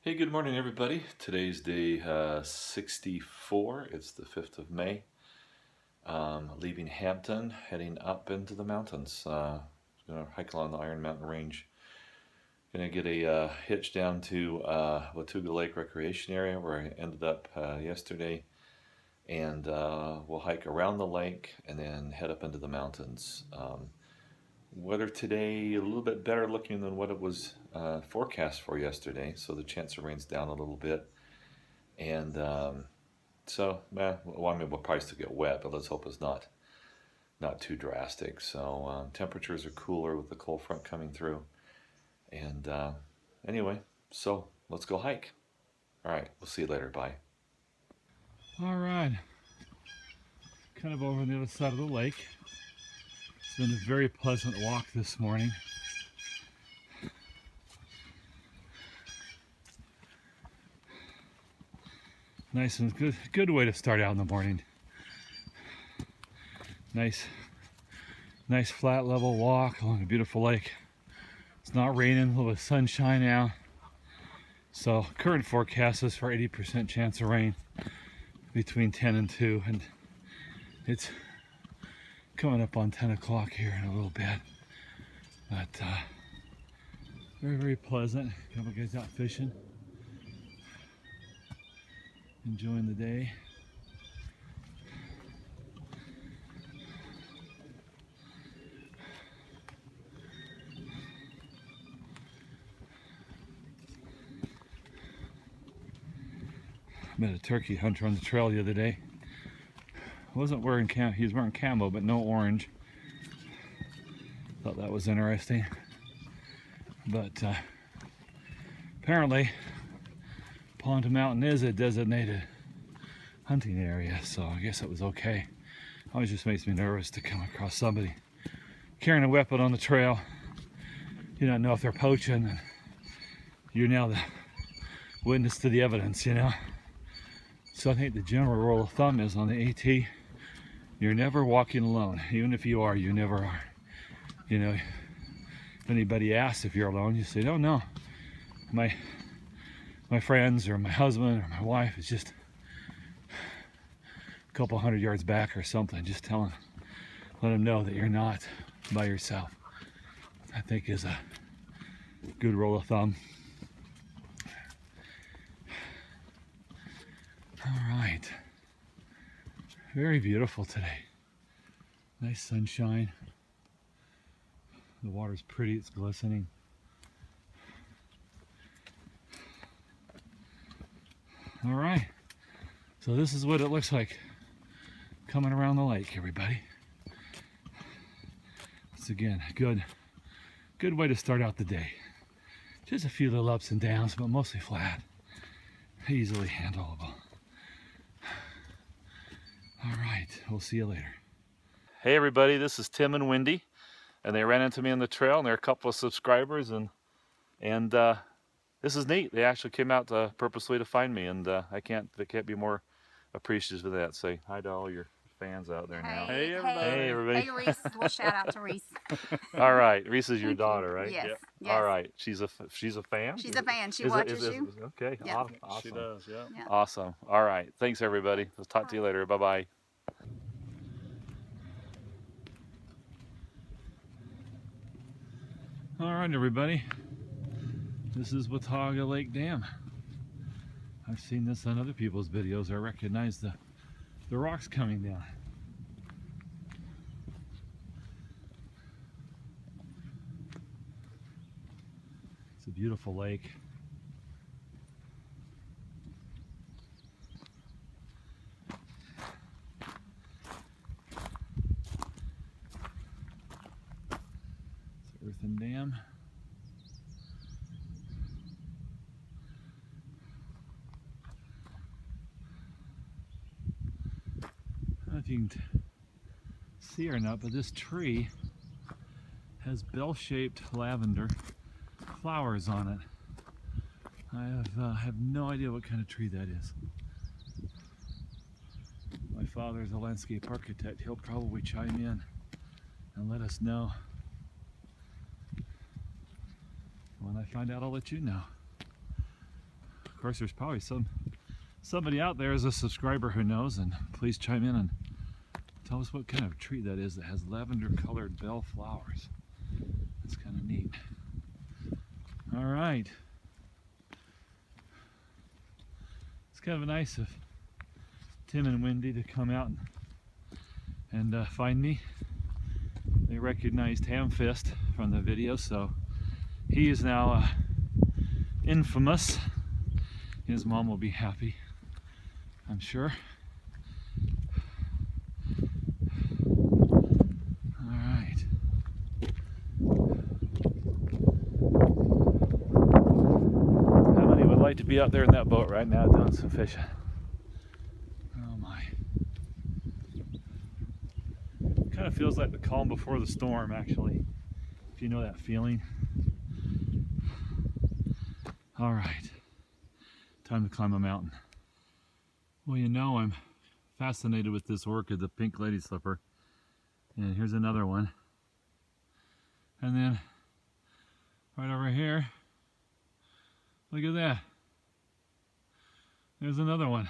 Hey, good morning, everybody. Today's day 64. It's the 5th of May. Leaving Hampton, heading up into the mountains. Gonna hike along the Iron Mountain Range. Gonna get a hitch down to Witha Lake Recreation Area where I ended up yesterday, and we'll hike around the lake and then head up into the mountains. Weather today a little bit better looking than what it was forecast for yesterday, so the chance of rain's down a little bit. And well, I mean, we'll probably still get wet, but let's hope it's not too drastic. So temperatures are cooler with the cold front coming through. And anyway, so let's go hike. All right, we'll see you later. Bye. All right, kind of over on the other side of the lake. It's been a very pleasant walk this morning. Nice and good way to start out in the morning. Nice flat level walk along a beautiful lake. It's not raining, a little bit of sunshine now. So current forecast is for 80% chance of rain between 10 and 2, and it's coming up on 10 o'clock here in a little bit. But very pleasant. A couple guys out fishing, enjoying the day. Met a turkey hunter on the trail the other day. Wasn't wearing he was wearing camo, but no orange. Thought that was interesting. But apparently Pond Mountain is a designated hunting area, so I guess it was okay. Always just makes me nervous to come across somebody carrying a weapon on the trail. You don't know if they're poaching, and you're now the witness to the evidence, you know. So I think the general rule of thumb is on the AT, you're never walking alone. Even if you are, you never are. You know, if anybody asks if you're alone, you say, oh no, my friends or my husband or my wife is just a couple 100 yards back or something. Just let them know that you're not by yourself. I think is a good rule of thumb. All right, very beautiful today. Nice sunshine. The water's pretty, it's glistening. All right, so this is what it looks like coming around the lake, everybody. It's again a good way to start out the day. Just a few little ups and downs, but mostly flat, easily handleable. All right, we'll see you later. Hey everybody, this is Tim and Wendy, and they ran into me on the trail, and they're a couple of subscribers, and this is neat. They actually came out purposely to find me, and they can't be more appreciative of that. Say hi to all your fans out there now. Hey everybody. Hey everybody. Hey Reese, well shout out to Reese. All right, Reese is your daughter, right? Yes, Yep. yes. All right, she's a fan? She's a fan, she Is it- watches is it- you. Okay, Yep. awesome. She does, yeah. Yeah. Awesome. All right, thanks everybody. We'll talk to you later. Bye-bye. All right, everybody. This is Witha Lake Dam. I've seen this on other people's videos. I recognize the rocks coming down. It's a beautiful lake. It's an earthen dam. I don't know if you can see or not, but this tree has bell-shaped lavender flowers on it. I have no idea what kind of tree that is. My father is a landscape architect. He'll probably chime in and let us know. When I find out, I'll let you know. Of course, there's probably somebody out there as a subscriber who knows, and please chime in and tell us what kind of tree that is that has lavender colored bell flowers. That's kind of neat. All right. It's kind of nice of Tim and Wendy to come out and find me. They recognized Ham Fist from the video, so he is now infamous. His mom will be happy, I'm sure. All right. How many would like to be out there in that boat right now doing some fishing? Oh my. Kind of feels like the calm before the storm, actually, if you know that feeling. All right. Time to climb a mountain. Well, you know, I'm fascinated with this orchid, the pink lady slipper. And here's another one. And then right over here, look at that. There's another one.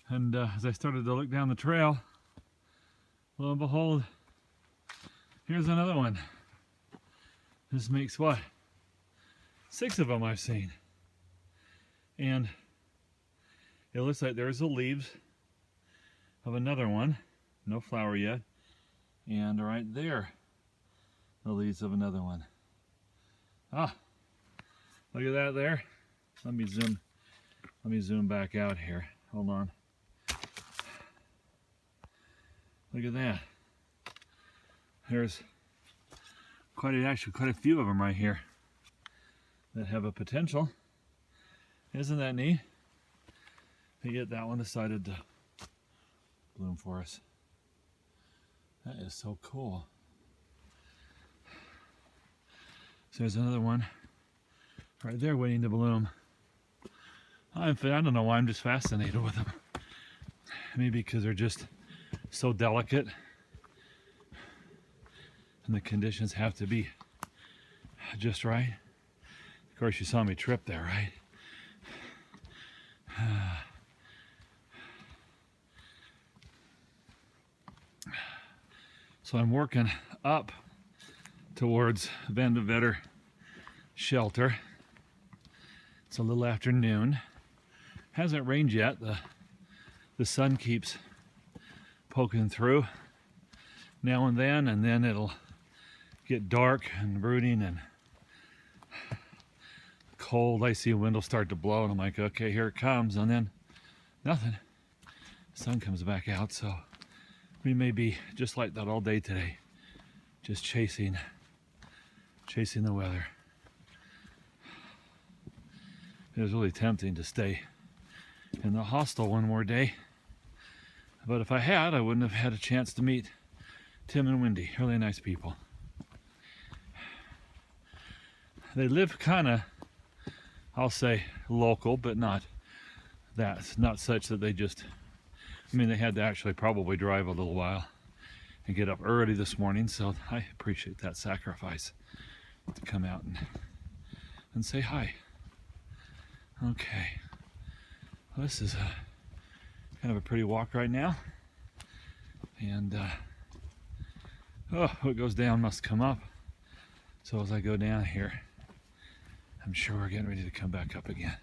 And as I started to look down the trail, lo and behold, here's another one. This makes what? 6 of them I've seen. And it looks like there's the leaves of another one. No flower yet. And right there, the leaves of another one. Ah, look at that there. Let me zoom back out here. Hold on. Look at that. There's actually quite a few of them right here that have a potential. Isn't that neat? And yet that one decided to bloom for us. That is so cool. So there's another one right there waiting to bloom. I don't know why, I'm just fascinated with them. Maybe because they're just so delicate and the conditions have to be just right. Of course, you saw me trip there, right? So I'm working up towards Van de Vetter shelter. It's a little after noon. Hasn't rained yet. The sun keeps poking through now and then it'll get dark and brooding and cold. I see a wind will start to blow and I'm like, okay, here it comes, and then nothing. The sun comes back out, so we may be just like that all day today, just chasing the weather. It was really tempting to stay in the hostel one more day, but if I had, I wouldn't have had a chance to meet Tim and Wendy. Really nice people. They live kind of, I'll say, local, but not such that they just, I mean, they had to actually probably drive a little while and get up early this morning, so I appreciate that sacrifice to come out and say hi. Okay, well, this is kind of a pretty walk right now, and what goes down must come up. So as I go down here, I'm sure we're getting ready to come back up again.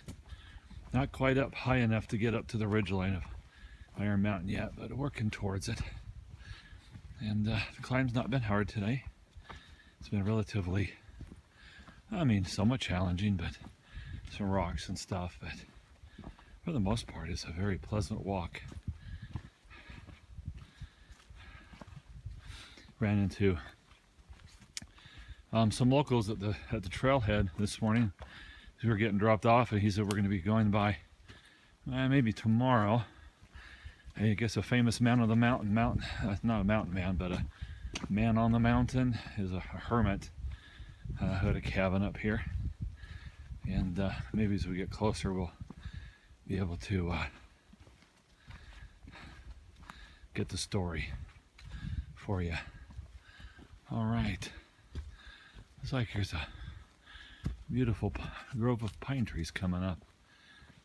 Not quite up high enough to get up to the ridgeline of Iron Mountain yet, but working towards it. And the climb's not been hard today. It's been relatively, I mean, somewhat challenging, but some rocks and stuff, but for the most part, it's a very pleasant walk. Ran into some locals at the trailhead this morning. We were getting dropped off, and he said we're going to be going by maybe tomorrow. I guess a famous man on the mountain, not a mountain man, but a man on the mountain is a hermit who had a cabin up here. And maybe as we get closer, we'll be able to get the story for you. All right. Looks like here's a Beautiful grove of pine trees coming up.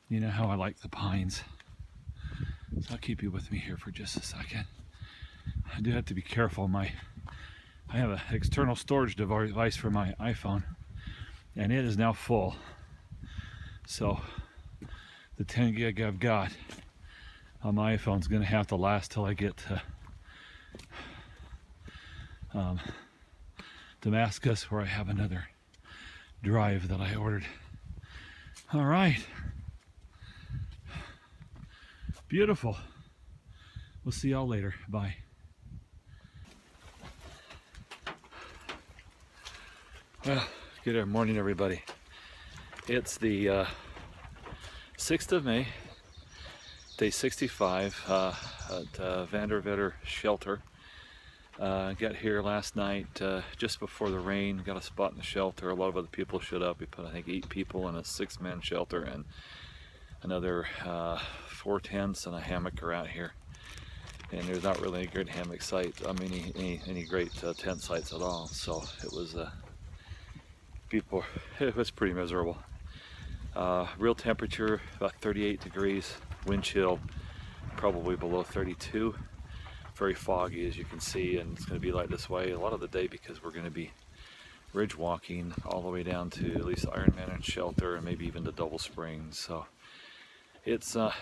You know how I like the pines. So I'll keep you with me here for just a second. I do have to be careful. I have an external storage device for my iPhone, and it is now full. So the 10 gig I've got on my iPhone is going to have to last till I get to Damascus, where I have another drive that I ordered. All right. Beautiful. We'll see y'all later. Bye. Well, good morning, everybody. It's the 6th of May, day 65 at Vandervetter Shelter. Got here last night just before the rain. Got a spot in the shelter. A lot of other people showed up. We put, I think, 8 people in a 6-man shelter, and another 4 tents and a hammock are out here. And there's not really any great hammock sites. I mean, any great tent sites at all. So it was it was pretty miserable. Real temperature about 38 degrees. Wind chill probably below 32. Very foggy, as you can see, and it's going to be like this way a lot of the day because we're going to be ridge walking all the way down to at least Iron Manor Shelter and maybe even to Double Springs. So it's just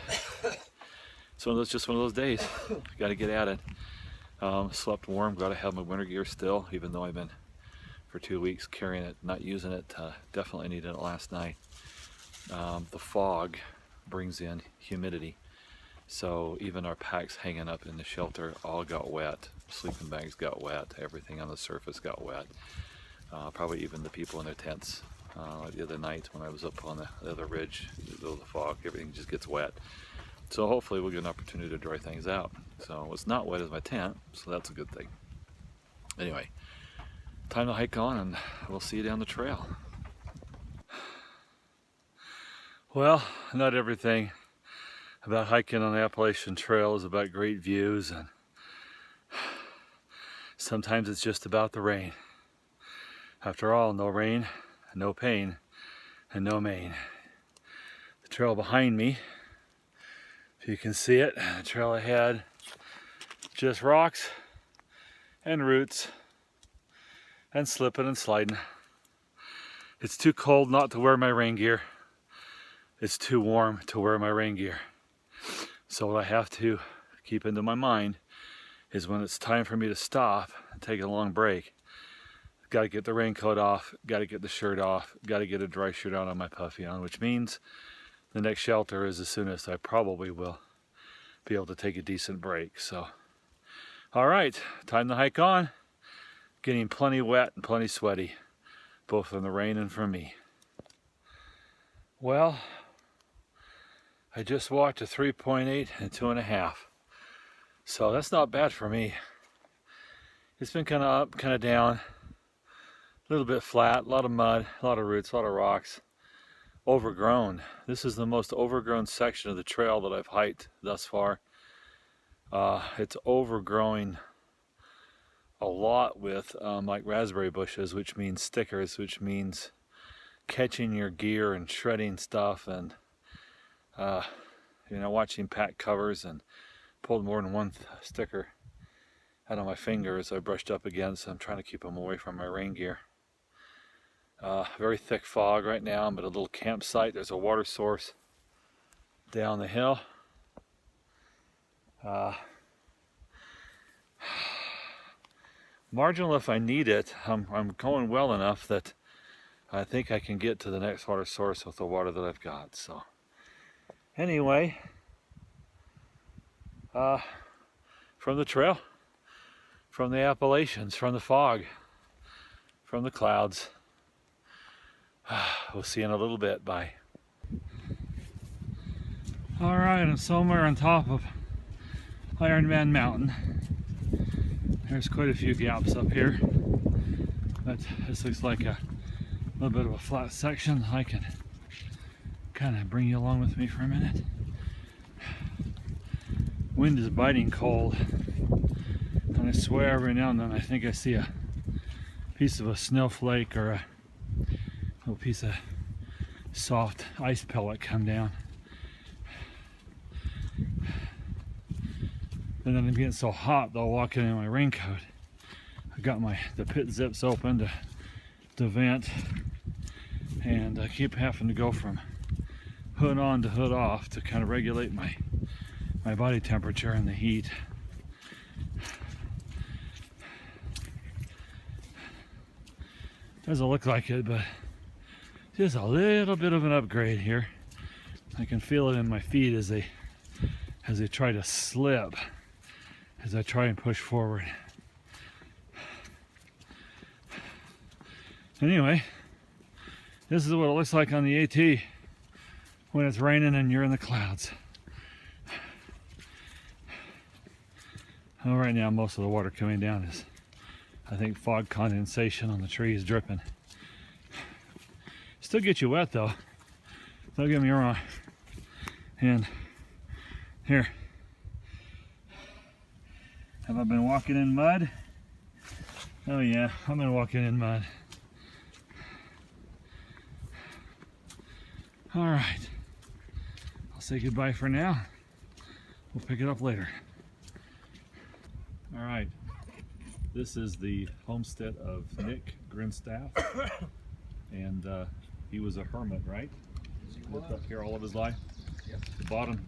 one of those days. Got to get at it. Slept warm. Got to have my winter gear still, even though I've been for 2 weeks carrying it, not using it. Definitely needed it last night. The fog brings in humidity. So even our packs hanging up in the shelter all got wet. Sleeping bags got wet. Everything on the surface got wet. Probably even the people in their tents. The other night when I was up on the other ridge, the fog, everything just gets wet. So hopefully we'll get an opportunity to dry things out. So it's not wet as my tent, so that's a good thing. Anyway, time to hike on, and we'll see you down the trail. Well, not everything about hiking on the Appalachian Trail is about great views, and sometimes it's just about the rain. After all, no rain, no pain, and no Maine. The trail behind me, if you can see it, the trail ahead, just rocks and roots and slipping and sliding. It's too cold not to wear my rain gear. It's too warm to wear my rain gear. So what I have to keep into my mind is when it's time for me to stop and take a long break, got to get the raincoat off, got to get the shirt off, got to get a dry shirt on my puffy on, which means the next shelter is as soon as I probably will be able to take a decent break. So, all right, time to hike on. Getting plenty wet and plenty sweaty, both from the rain and from me. Well, I just walked a 3.8 and 2.5. So that's not bad for me. It's been kind of up, kind of down, a little bit flat, a lot of mud, a lot of roots, a lot of rocks. Overgrown. This is the most overgrown section of the trail that I've hiked thus far. It's overgrowing a lot with like raspberry bushes, which means stickers, which means catching your gear and shredding stuff, and watching pack covers, and pulled more than one sticker out of my fingers I brushed up against. So I'm trying to keep them away from my rain gear. Very thick fog right now. I'm at a little campsite. There's a water source down the hill. Marginal if I need it. I'm going well enough that I think I can get to the next water source with the water that I've got. So anyway, from the trail, from the Appalachians, from the fog, from the clouds. We'll see you in a little bit. Bye. All right, I'm somewhere on top of Iron Man Mountain. There's quite a few gaps up here, but this looks like a little bit of a flat section. I can kind of bring you along with me for a minute. Wind is biting cold, and I swear every now and then I think I see a piece of a snowflake or a little piece of soft ice pellet come down. And then I'm getting so hot though, walking in my raincoat. I got the pit zips open to vent, and I keep having to go from hood on to hood off to kind of regulate my body temperature and the heat. Doesn't look like it, but just a little bit of an upgrade here. I can feel it in my feet as they try to slip, as I try and push forward. Anyway, this is what it looks like on the AT when it's raining and you're in the clouds. Well, right now most of the water coming down is, I think, fog condensation on the trees dripping. Still get you wet though, don't get me wrong. And here, have I been walking in mud? Oh yeah, I've been walking in mud. All right, I'll say goodbye for now. We'll pick it up later. All right, this is the homestead of Nick Grinstaff, and he was a hermit, right? He lived up here all of his life. Yep.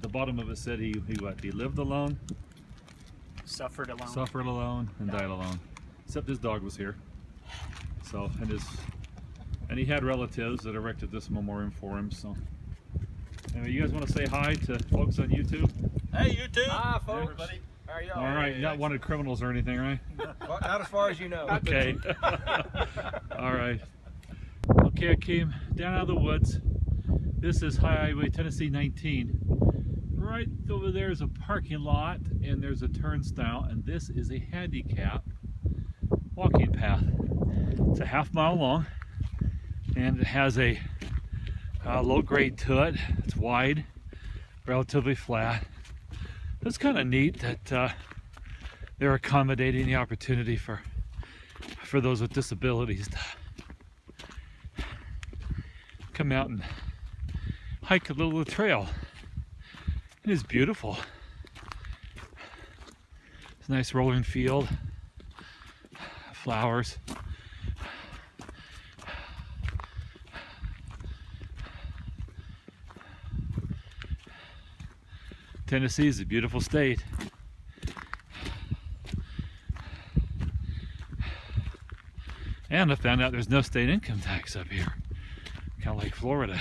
The bottom of it said he lived alone, Suffered alone, and died alone. Except his dog was here. So and he had relatives that erected this memorial for him. So anyway, you guys want to say hi to folks on YouTube? Hey, YouTube! Hi, folks. Hey, everybody. How are y'all? All right, you're not wanted criminals or anything, right? Well, not as far as you know. Okay. All right. Okay, I came down out of the woods. This is Highway Tennessee 19. Right over there is a parking lot, and there's a turnstile, and this is a handicap walking path. It's a half-mile long, and it has a low grade to it. It's wide, relatively flat. It's kind of neat that they're accommodating the opportunity for those with disabilities to come out and hike a little trail. It is beautiful. It's a nice rolling field, flowers. Tennessee is a beautiful state. And I found out there's no state income tax up here, kind of like Florida.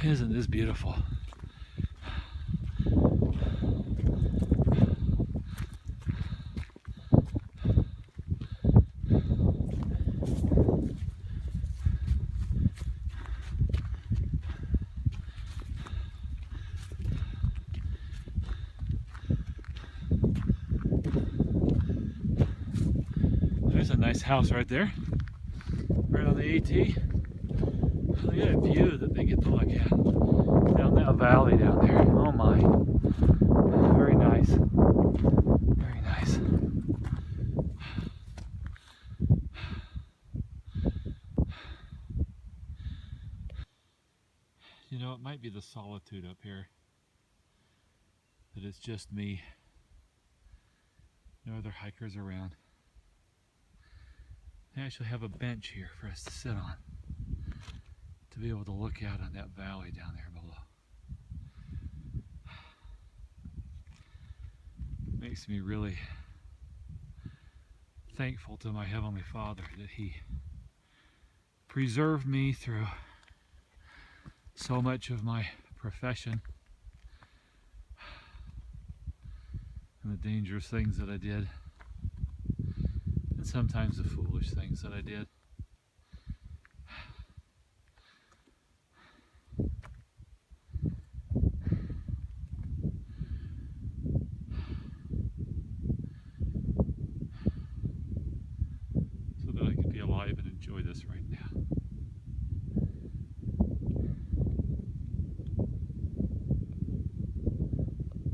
Isn't this beautiful? There's a nice house right there, right on the AT. Look at that view that they get to look at down that valley down there. Oh my, very nice, very nice. You know, it might be the solitude up here, that it's just me, no other hikers around. They actually have a bench here for us to sit on, to be able to look out on that valley down there below. Makes me really thankful to my Heavenly Father that He preserved me through so much of my profession and the dangerous things that I did, and sometimes the foolish things that I did. So that I could be alive and enjoy this right now.